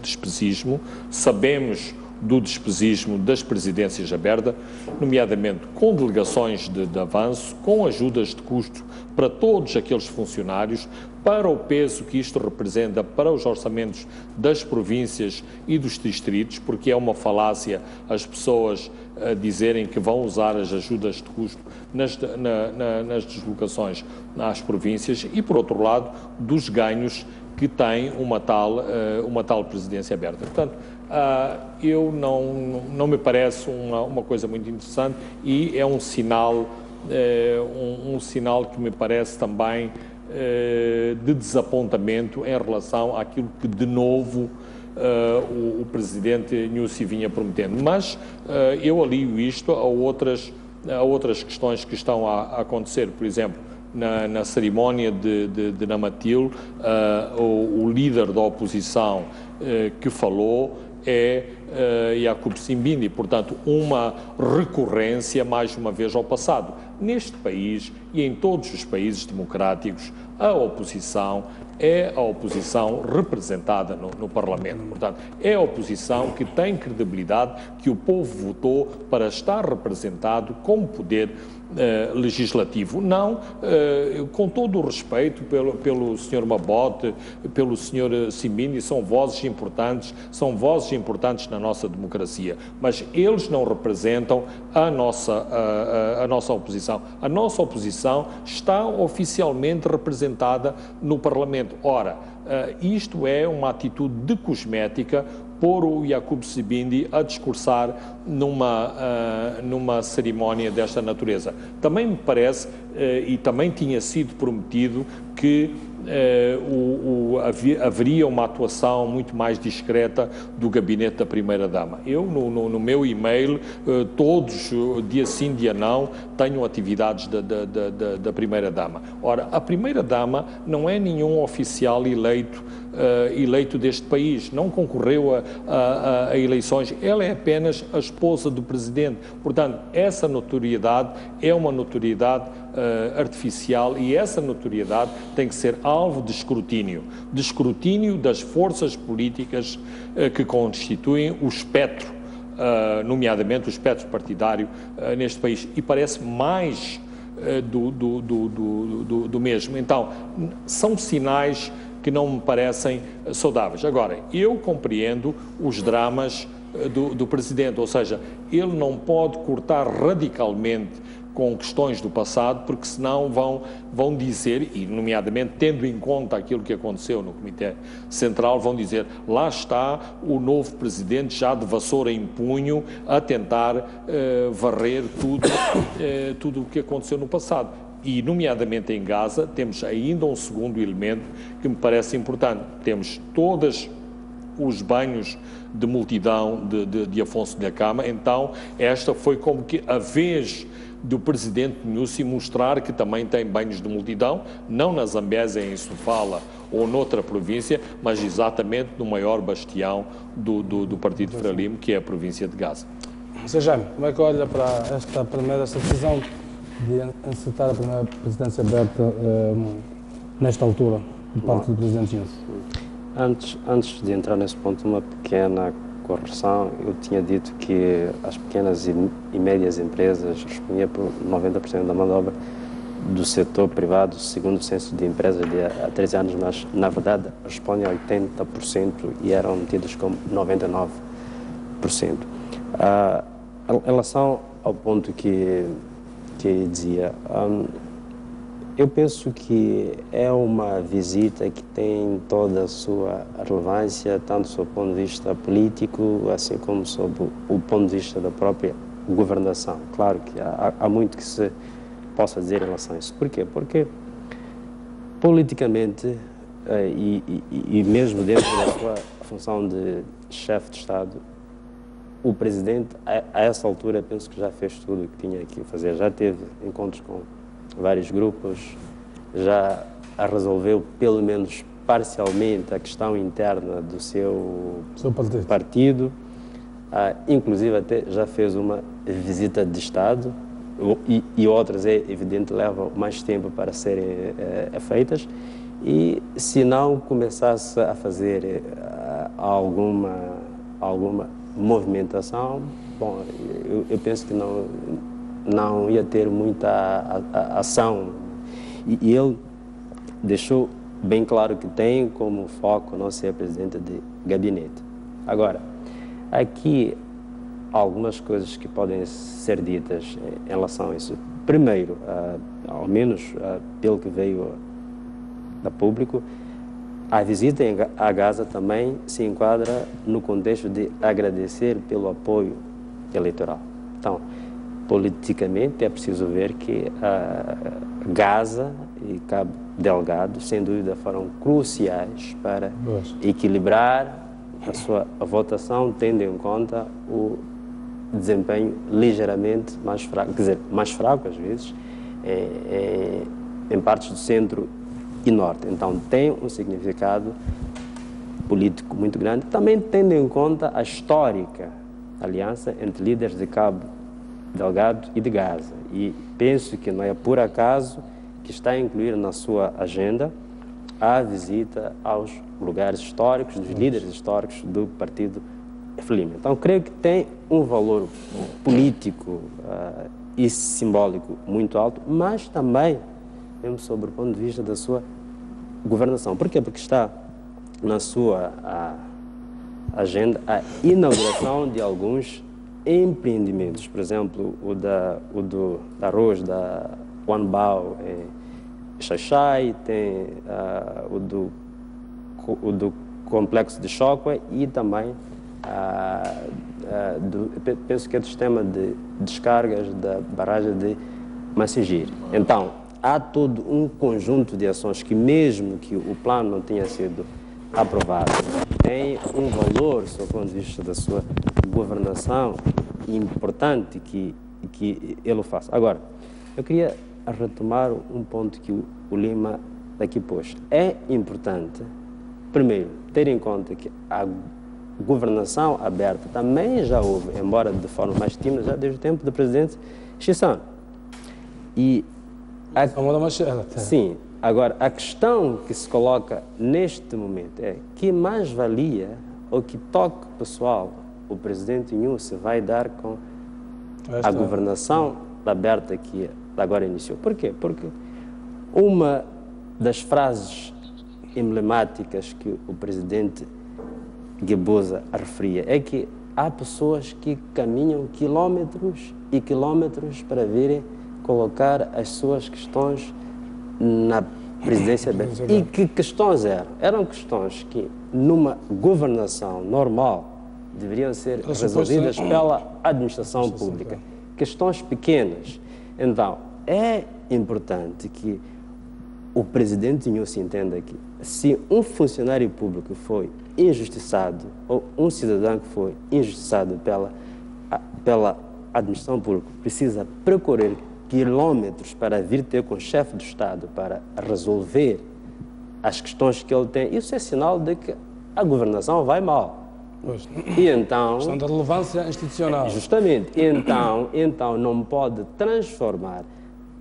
despesismo. Sabemos do despesismo das presidências abertas, nomeadamente com delegações de avanço, com ajudas de custo para todos aqueles funcionários, para o peso que isto representa para os orçamentos das províncias e dos distritos, porque é uma falácia as pessoas dizerem que vão usar as ajudas de custo nas deslocações às províncias e, por outro lado, dos ganhos que tem uma tal presidência aberta. Portanto, eu não me parece uma coisa muito interessante e é um sinal que me parece também de desapontamento em relação àquilo que, de novo, o Presidente Nyusi vinha prometendo. Mas eu alio isto a outras questões que estão a acontecer. Por exemplo, na cerimónia de Namatil, o líder da oposição que falou é Jacob Simbindi, portanto, uma recorrência, mais uma vez, ao passado. Neste país e em todos os países democráticos, a oposição é a oposição representada no Parlamento. Portanto, é a oposição que tem credibilidade, que o povo votou para estar representado como poder legislativo. Não, com todo o respeito pelo Sr. Mabote, pelo Sr. Simbindi, são vozes importantes na nossa democracia, mas eles não representam a nossa oposição. A nossa oposição está oficialmente representada no Parlamento. Ora, isto é uma atitude de cosmética pôr o Yacoub Sebindi a discursar numa cerimónia desta natureza. Também me parece, e também tinha sido prometido, que haveria uma atuação muito mais discreta do gabinete da Primeira-Dama. Eu, no meu e-mail, todos, dia sim, dia não, tenho atividades da Primeira-Dama. Ora, a Primeira-Dama não é nenhum oficial eleito deste país, não concorreu a eleições, ela é apenas a esposa do Presidente. Portanto, essa notoriedade é uma notoriedade artificial, e essa notoriedade tem que ser alvo de escrutínio das forças políticas que constituem o espectro, nomeadamente o espectro partidário neste país, e parece mais do mesmo. Então, são sinais que não me parecem saudáveis. Agora, eu compreendo os dramas do Presidente, ou seja, ele não pode cortar radicalmente com questões do passado, porque senão vão dizer, e nomeadamente tendo em conta aquilo que aconteceu no Comitê Central, vão dizer, lá está o novo Presidente já de vassoura em punho a tentar varrer tudo o que aconteceu no passado. E, nomeadamente em Gaza, temos ainda um segundo elemento que me parece importante. Temos todos os banhos de multidão de Afonso Dhlakama, então esta foi como que a vez do Presidente Nyusi mostrar que também tem banhos de multidão, não na Zambésia, em Sofala ou noutra província, mas exatamente no maior bastião do Partido Frelimo, que é a província de Gaza. Sr. Jaime, como é que olha para esta decisão de encetar a primeira presidência aberta nesta altura, de parte do Presidente Nyusi? Antes de entrar nesse ponto, uma pequena correção. Eu tinha dito que as pequenas e médias empresas respondiam por 90% da mão de obra do setor privado, segundo o censo de empresas de há 13 anos, mas, na verdade, respondem a 80% e eram tidos como 99%. Em relação ao ponto que dizia, eu penso que é uma visita que tem toda a sua relevância, tanto sob o ponto de vista político, assim como sob o ponto de vista da própria governação. Claro que há muito que se possa dizer em relação a isso. Porquê? Porque, politicamente, e mesmo dentro da sua função de chefe de Estado, o Presidente, a essa altura, penso que já fez tudo o que tinha que fazer. Já teve encontros com vários grupos, já resolveu, pelo menos parcialmente, a questão interna do seu partido. Inclusive, até já fez uma visita de Estado, e outras, é evidente, levam mais tempo para serem feitas. E se não começasse a fazer alguma movimentação, bom, eu penso que não ia ter muita ação. E ele deixou bem claro que tem como foco não ser presidente de gabinete. Agora, aqui há algumas coisas que podem ser ditas em relação a isso. Primeiro, ao menos pelo que veio da público, a visita a Gaza também se enquadra no contexto de agradecer pelo apoio eleitoral. Então, politicamente, é preciso ver que Gaza e Cabo Delgado, sem dúvida, foram cruciais para equilibrar a sua votação, tendo em conta o desempenho ligeiramente mais fraco, quer dizer, mais fraco às vezes, em partes do centro e norte. Então, tem um significado político muito grande, também tendo em conta a histórica aliança entre líderes de Cabo Delgado e de Gaza. E penso que não é por acaso que está a incluir na sua agenda a visita aos lugares históricos, dos líderes históricos do Partido Frelimo. Então, creio que tem um valor político e simbólico muito alto, mas também, mesmo sobre o ponto de vista da sua governação. Por quê? Porque está na sua agenda a inauguração de alguns empreendimentos, por exemplo, o do arroz da Wanbao em Xaixai, tem o do complexo de Chocó e também penso que é do sistema de descargas da barragem de Macigiri. Então, há todo um conjunto de ações que, mesmo que o plano não tenha sido aprovado, tem um valor, do ponto de vista da sua governação, importante que ele faça. Agora, eu queria retomar um ponto que o Lima daqui pôs. É importante, primeiro, ter em conta que a governação aberta também já houve, embora de forma mais tímida, já desde o tempo do presidente Chissano. E sim, agora a questão que se coloca neste momento é que mais-valia ou que toque pessoal o presidente Nyusi vai dar com a governação aberta que agora iniciou. Por quê? Porque uma das frases emblemáticas que o presidente Guebuza referia é que há pessoas que caminham quilómetros e quilómetros para virem colocar as suas questões na presidência aberta. E que questões eram? Eram questões que, numa governação normal, deveriam ser resolvidas pela administração pública. Questões pequenas. Então, é importante que o presidente Nyusi entenda que, se um funcionário público foi injustiçado ou um cidadão que foi injustiçado pela administração pública precisa percorrer quilómetros para vir ter com o chefe do Estado para resolver as questões que ele tem, isso é sinal de que a governação vai mal. E então, questão da relevância institucional. Justamente. Então não pode transformar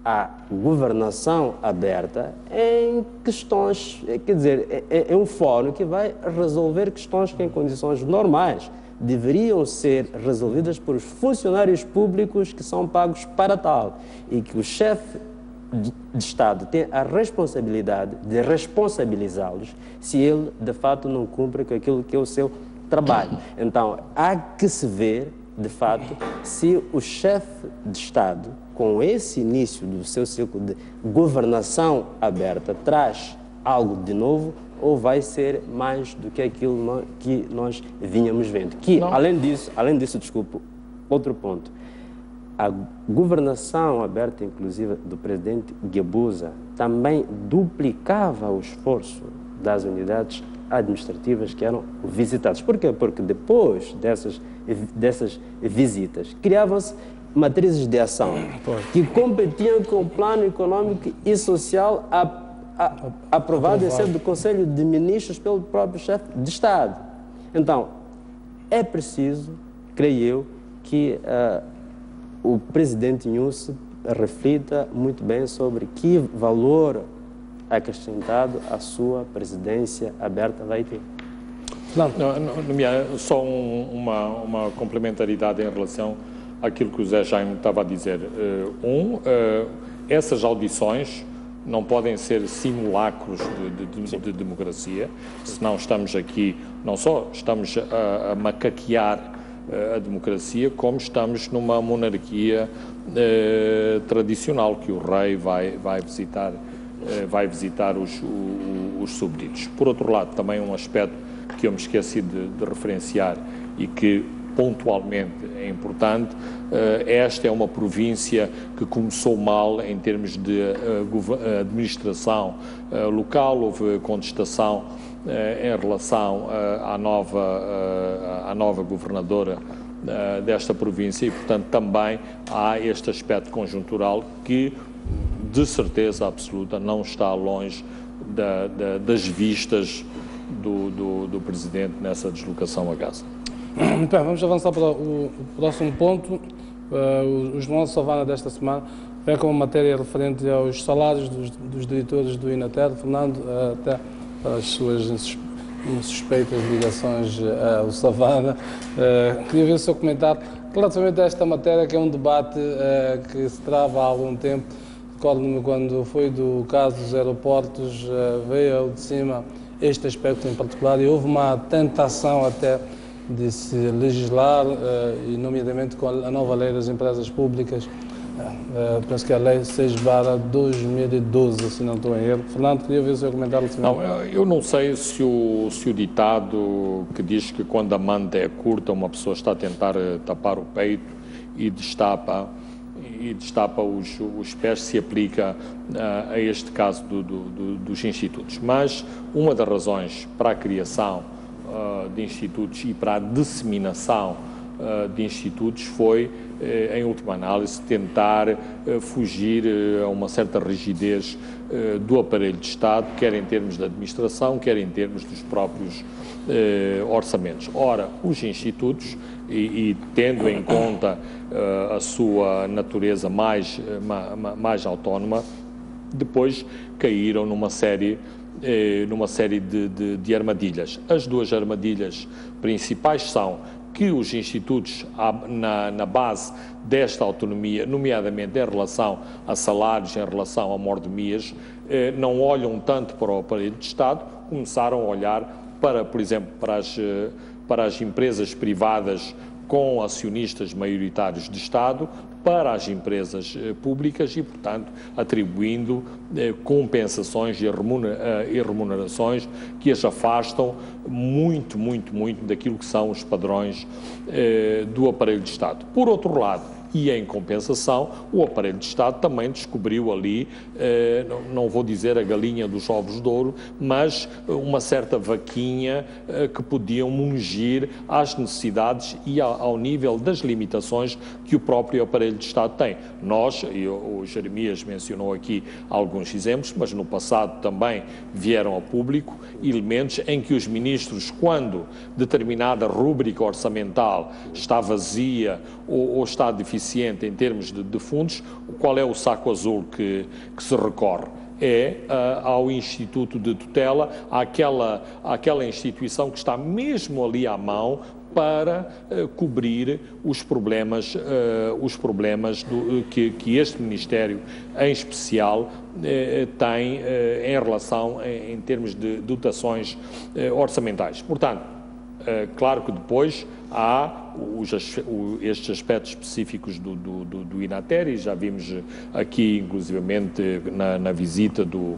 a governação aberta em questões, quer dizer, é um fórum que vai resolver questões que em condições normais deveriam ser resolvidas por funcionários públicos que são pagos para tal e que o chefe de Estado tem a responsabilidade de responsabilizá-los se ele de fato não cumpre com aquilo que é o seu trabalho. Então há que se ver de fato se o chefe de Estado, com esse início do seu ciclo de governação aberta, traz algo de novo ou vai ser mais do que aquilo que nós vínhamos vendo. Que, além disso, desculpa, outro ponto, a governação aberta, inclusive, do presidente Guebuza, também duplicava o esforço das unidades administrativas que eram visitadas. Por quê? Porque depois dessas visitas, criavam-se matrizes de ação que competiam com o plano econômico e social aprovado em sede do Conselho de Ministros pelo próprio chefe de Estado. Então, é preciso, creio eu, que o presidente Nyusi reflita muito bem sobre que valor acrescentado a sua presidência aberta vai ter. Só uma complementaridade em relação àquilo que o Zé Jaime estava a dizer. Essas audições não podem ser simulacros de democracia, senão estamos aqui, não só estamos a macaquear a democracia, como estamos numa monarquia tradicional, que o rei vai visitar os súbditos. Por outro lado, também um aspecto que eu me esqueci de referenciar e que pontualmente é importante, esta é uma província que começou mal em termos de administração local, houve contestação em relação à nova governadora desta província e, portanto, também há este aspecto conjuntural que, de certeza absoluta, não está longe das vistas do Presidente nessa deslocação a Gaza. Muito bem, vamos avançar para o próximo ponto. O Jornal de Savana desta semana vem com uma matéria referente aos salários dos diretores do Inatel, Fernando, até as suas suspeitas ligações ao Savana. Queria ver o seu comentário relativamente a esta matéria, que é um debate que se trava há algum tempo. Recordo-me quando foi do caso dos aeroportos, veio ao de cima este aspecto em particular e houve uma tentação até de se legislar, e nomeadamente com a nova lei das empresas públicas, penso que é a lei 6/2012, se não estou em erro. Fernando, queria ver o seu comentário. Não, eu não sei se o ditado que diz que quando a manta é curta uma pessoa está a tentar tapar o peito e destapa os pés se aplica a este caso dos institutos. Mas uma das razões para a criação de institutos e para a disseminação de institutos foi, em última análise, tentar fugir a uma certa rigidez do aparelho de Estado, quer em termos de administração, quer em termos dos próprios orçamentos. Ora, os institutos, e tendo em conta a sua natureza mais autónoma, depois caíram numa série de armadilhas. As duas armadilhas principais são que os institutos, na base desta autonomia, nomeadamente em relação a salários, em relação a mordomias, não olham tanto para o aparelho de Estado, começaram a olhar para, por exemplo, para as empresas privadas com acionistas maioritários de Estado, para as empresas públicas e, portanto, atribuindo compensações e remunerações que as afastam muito daquilo que são os padrões do aparelho de Estado. Por outro lado, e em compensação, o aparelho de Estado também descobriu ali, não vou dizer a galinha dos ovos de ouro, mas uma certa vaquinha que podiam mungir às necessidades e ao nível das limitações que o próprio aparelho de Estado tem. Nós, e o Jeremias mencionou aqui alguns exemplos, mas no passado também vieram ao público elementos em que os ministros, quando determinada rúbrica orçamental está vazia ou está deficiente em termos de fundos, qual é o saco azul que se recorre? É ao Instituto de Tutela, àquela instituição que está mesmo ali à mão para cobrir os problemas que este Ministério, em especial, tem em relação, em termos de dotações orçamentais. Portanto, claro que depois há estes aspectos específicos do INATER, e já vimos aqui, inclusivamente, na visita do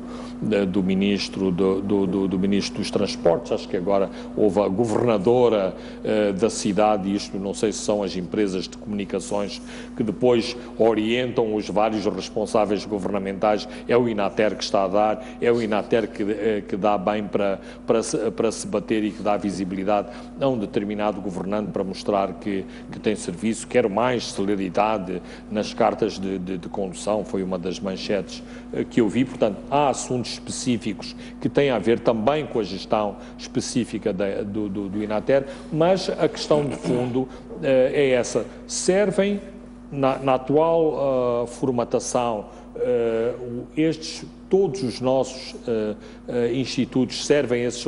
Ministro do Ministro dos Transportes, acho que agora houve a governadora da cidade, e isto não sei se são as empresas de comunicações que depois orientam os vários responsáveis governamentais, é o INATER que está a dar, é o INATER que dá bem para se bater e que dá visibilidade a um determinado governante para mostrar que tem serviço. Quero mais celeridade nas cartas de condução, foi uma das manchetes que eu vi. Portanto, há assuntos específicos que têm a ver também com a gestão específica do INATER, mas a questão de fundo é essa. Servem, na atual formatação, todos os nossos institutos servem esses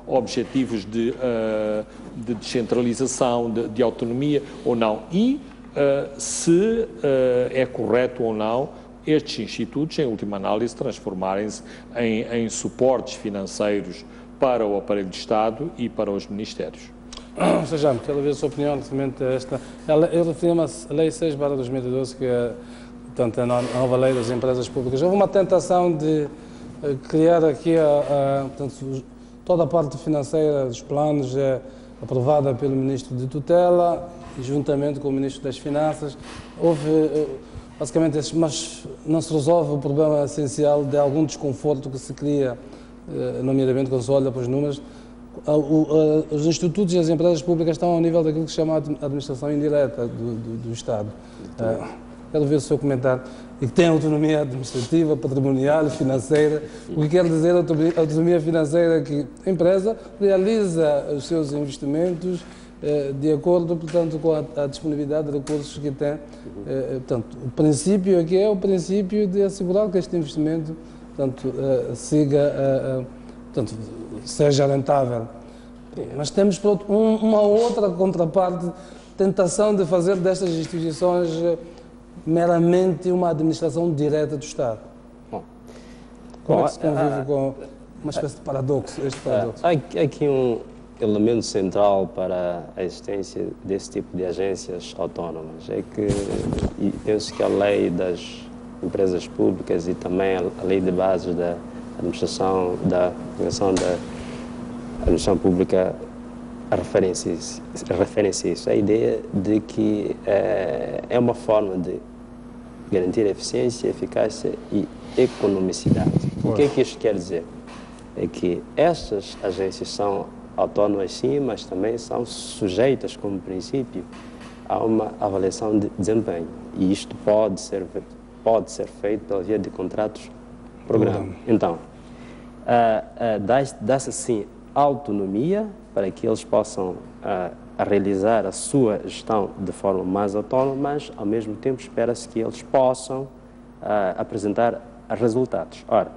objetivos de descentralização, de autonomia ou não? E se é correto ou não estes institutos, em última análise, transformarem-se em suportes financeiros para o aparelho de Estado e para os ministérios. Sejam, quero ver a sua opinião relativamente a esta. Eu referi-me à Lei 6/2012, que é, portanto, a nova lei das empresas públicas. Houve uma tentação de criar aqui portanto, toda a parte financeira dos planos é aprovada pelo Ministro de Tutela e juntamente com o Ministro das Finanças. Houve basicamente esses, mas não se resolve o problema essencial de algum desconforto que se cria, nomeadamente quando se olha para os números. Os institutos e as empresas públicas estão ao nível daquilo que se chama a administração indireta do Estado. Quero ver o seu comentário. E que tem autonomia administrativa, patrimonial, financeira. O que quer dizer autonomia financeira? Que a empresa realiza os seus investimentos de acordo, portanto, com a disponibilidade de recursos que tem. Portanto, o princípio aqui é o princípio de assegurar que este investimento, portanto, portanto, seja rentável. Mas temos, por outro, uma outra contraparte, tentação de fazer destas instituições meramente uma administração direta do Estado. Como é que se convive com uma espécie de paradoxo, este paradoxo? Há aqui elemento central para a existência desse tipo de agências autónomas. É que, e penso que a lei das empresas públicas e também a lei de bases da administração da administração pública referencia isso. A ideia de que é uma forma de garantir eficiência, eficácia e economicidade. O que é que isto quer dizer? É que estas agências são autónomas sim, mas também são sujeitas, como princípio, a uma avaliação de desempenho. E isto pode ser feito pela via de contratos-programa. Então, dá-se assim autonomia para que eles possam realizar a sua gestão de forma mais autónoma, mas ao mesmo tempo espera-se que eles possam apresentar resultados. Ora,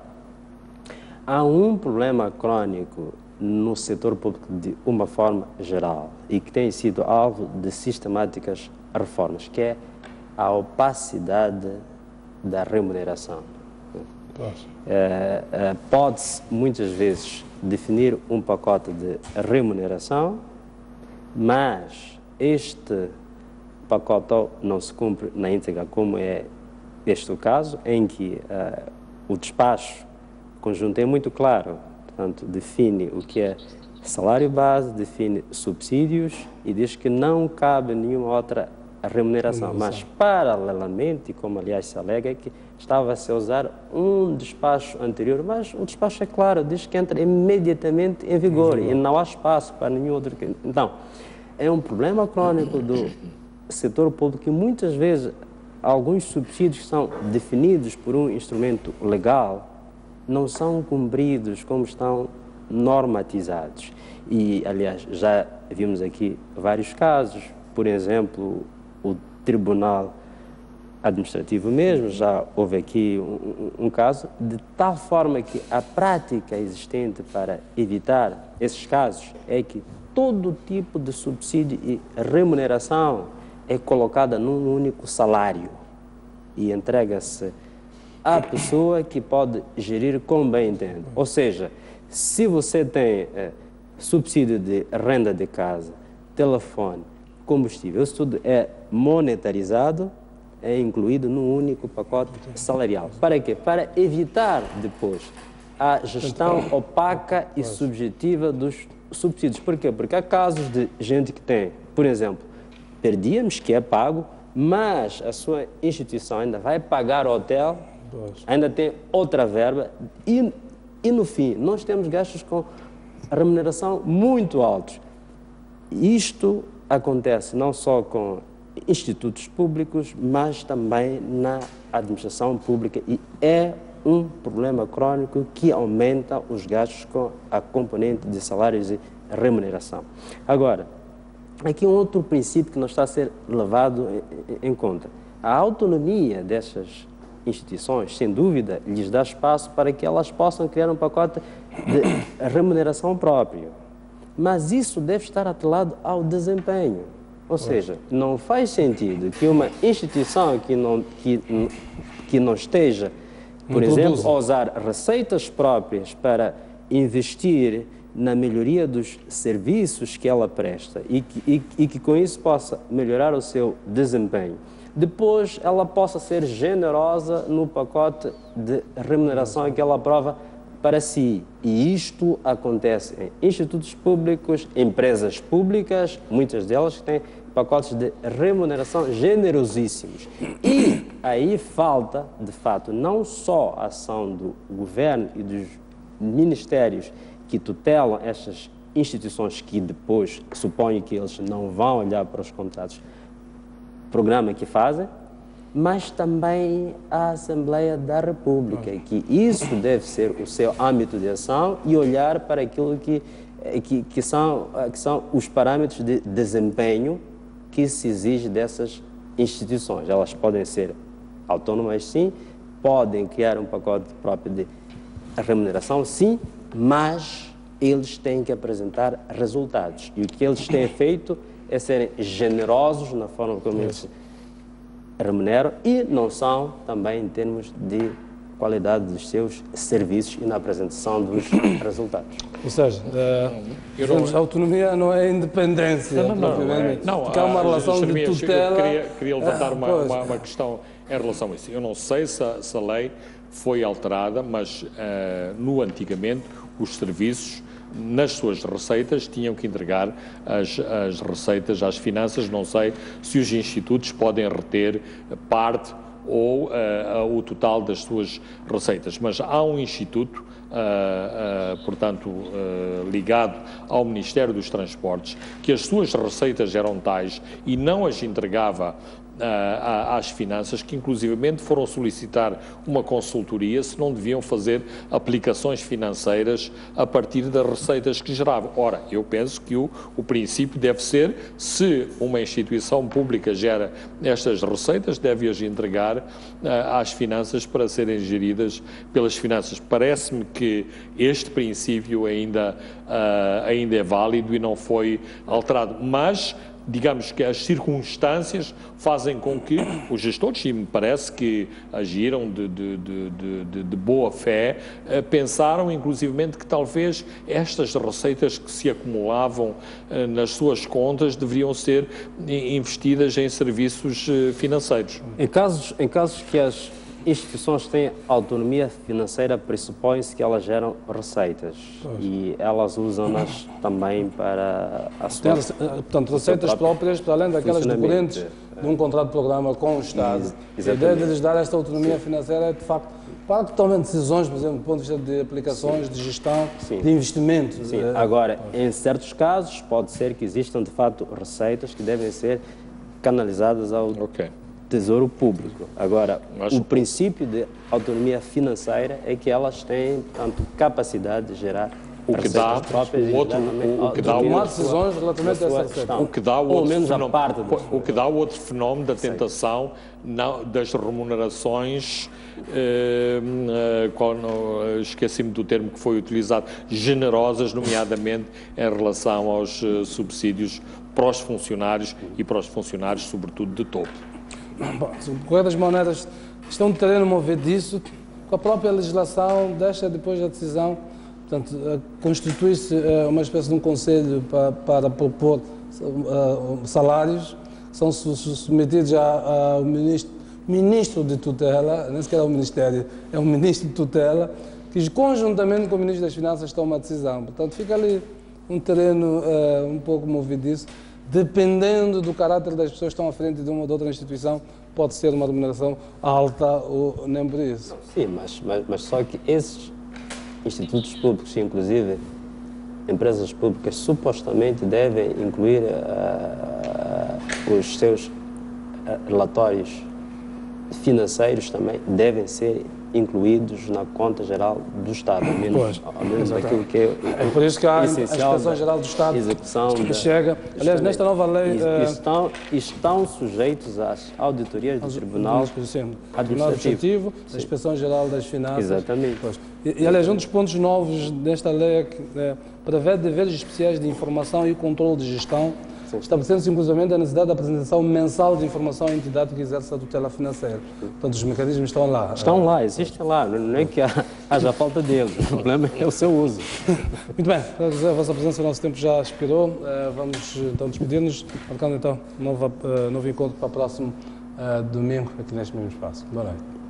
há um problema crônico no setor público de uma forma geral e que tem sido alvo de sistemáticas reformas, que é a opacidade da remuneração. Pode-se muitas vezes definir um pacote de remuneração, mas este pacote não se cumpre na íntegra, como é este o caso, em que o despacho conjunto é muito claro, portanto, define o que é salário base, define subsídios e diz que não cabe nenhuma outra remuneração. Mas, paralelamente, como aliás se alega, é que estava-se a usar um despacho anterior, mas o despacho é claro, diz que entra imediatamente em vigor e não há espaço para nenhum outro. Então, é um problema crônico do setor público que muitas vezes alguns subsídios que são definidos por um instrumento legal não são cumpridos como estão normatizados. E, aliás, já vimos aqui vários casos, por exemplo, o Tribunal Administrativo mesmo, já houve aqui um caso, de tal forma que a prática existente para evitar esses casos é que todo tipo de subsídio e remuneração é colocada num único salário e entrega-se à pessoa que pode gerir como bem entende. Ou seja, se você tem subsídio de renda de casa, telefone, combustível, isso tudo é monetarizado, é incluído num único pacote salarial. Para quê? Para evitar depois a gestão opaca e subjetiva dos subsídios. Por quê? Porque há casos de gente que tem, por exemplo, per diems, que é pago, mas a sua instituição ainda vai pagar o hotel, ainda tem outra verba e no fim nós temos gastos com remuneração muito altos. Isto acontece não só com institutos públicos, mas também na administração pública e é um problema crônico que aumenta os gastos com a componente de salários e remuneração. Agora, aqui um outro princípio que não está a ser levado em conta. A autonomia dessas instituições, sem dúvida, lhes dá espaço para que elas possam criar um pacote de remuneração próprio. Mas isso deve estar atrelado ao desempenho. Ou seja, não faz sentido que uma instituição que não esteja, por exemplo, a usar receitas próprias para investir na melhoria dos serviços que ela presta e que com isso possa melhorar o seu desempenho. Depois ela possa ser generosa no pacote de remuneração que ela aprova para si. E isto acontece em institutos públicos, empresas públicas, muitas delas que têm pacotes de remuneração generosíssimos. E aí falta, de fato, não só a ação do governo e dos ministérios que tutelam estas instituições que depois suponho que eles não vão olhar para os contratos programa que fazem, mas também a Assembleia da República, que isso deve ser o seu âmbito de ação e olhar para aquilo que são os parâmetros de desempenho que se exige dessas instituições. Elas podem ser autônomas, sim, podem criar um pacote próprio de remuneração, sim, mas eles têm que apresentar resultados. E o que eles têm feito é serem generosos na forma como eles remuneram e não são também em termos de qualidade dos seus serviços e na apresentação dos resultados. Ou seja, a autonomia não é independência. Não, porque há uma relação de tutela. Eu queria levantar uma questão em relação a isso. Eu não sei se a lei foi alterada, mas antigamente os serviços, nas suas receitas, tinham que entregar as receitas às finanças. Não sei se os institutos podem reter parte ou o total das suas receitas. Mas há um instituto, portanto, ligado ao Ministério dos Transportes, que as suas receitas eram tais e não as entregava às finanças, que inclusivamente foram solicitar uma consultoria se não deviam fazer aplicações financeiras a partir das receitas que geravam. Ora, eu penso que o princípio deve ser, se uma instituição pública gera estas receitas, deve-as entregar às finanças para serem geridas pelas finanças. Parece-me que este princípio ainda é válido e não foi alterado, mas digamos que as circunstâncias fazem com que os gestores, e me parece que agiram de boa fé, pensaram inclusivamente que talvez estas receitas que se acumulavam nas suas contas deveriam ser investidas em serviços financeiros. Em casos que as instituições têm autonomia financeira, pressupõe-se que elas geram receitas e elas usam-nas também para a sua... Portanto, receitas próprias, para além daquelas decorrentes de um contrato de programa com o Estado. A ideia de lhes dar esta autonomia financeira é, de facto, para que tomem decisões, por exemplo, do ponto de vista de aplicações, de gestão, de investimento. Sim. Agora, em certos casos, pode ser que existam, de facto, receitas que devem ser canalizadas ao... Tesouro Público. Agora, o princípio de autonomia financeira é que elas têm, tanto, capacidade de gerar receitas próprias e tomar decisões relativamente a essa receita. O que dá o outro fenómeno da tentação das remunerações, esqueci-me do termo que foi utilizado, generosas, nomeadamente em relação aos subsídios para os funcionários e para os funcionários, sobretudo, de topo. Bom, o Correio das Moedas estão de terreno movediço, com a própria legislação deixa depois da decisão, portanto, constitui-se uma espécie de um conselho para propor salários, são submetidos ao ministro de tutela, nem sequer é o Ministério, é o ministro de tutela, que conjuntamente com o ministro das Finanças toma a decisão. Portanto, fica ali um terreno um pouco movediço. Dependendo do caráter das pessoas que estão à frente de uma ou de outra instituição, pode ser uma remuneração alta ou nem por isso. Sim, mas só que esses institutos públicos, inclusive empresas públicas, supostamente devem incluir os seus relatórios financeiros também, devem ser incluídos na conta geral do Estado, ao menos aquilo que é por isso que há a Inspeção Geral do Estado que chega. Aliás, nesta nova lei... Estão sujeitos às auditorias do Tribunal Administrativo, da Inspeção Geral das Finanças. Exatamente. E, aliás, um dos pontos novos desta lei é que prevê deveres especiais de informação e controle de gestão, estabelecendo-se inclusivamente a necessidade da apresentação mensal de informação à entidade que exerce a tutela financeira. Portanto, os mecanismos estão lá. Estão lá, existem lá, não é que haja falta deles, o problema é o seu uso. Muito bem, a vossa presença, o nosso tempo já expirou, vamos então despedir-nos, marcando então novo encontro para o próximo domingo aqui neste mesmo espaço. Boa noite.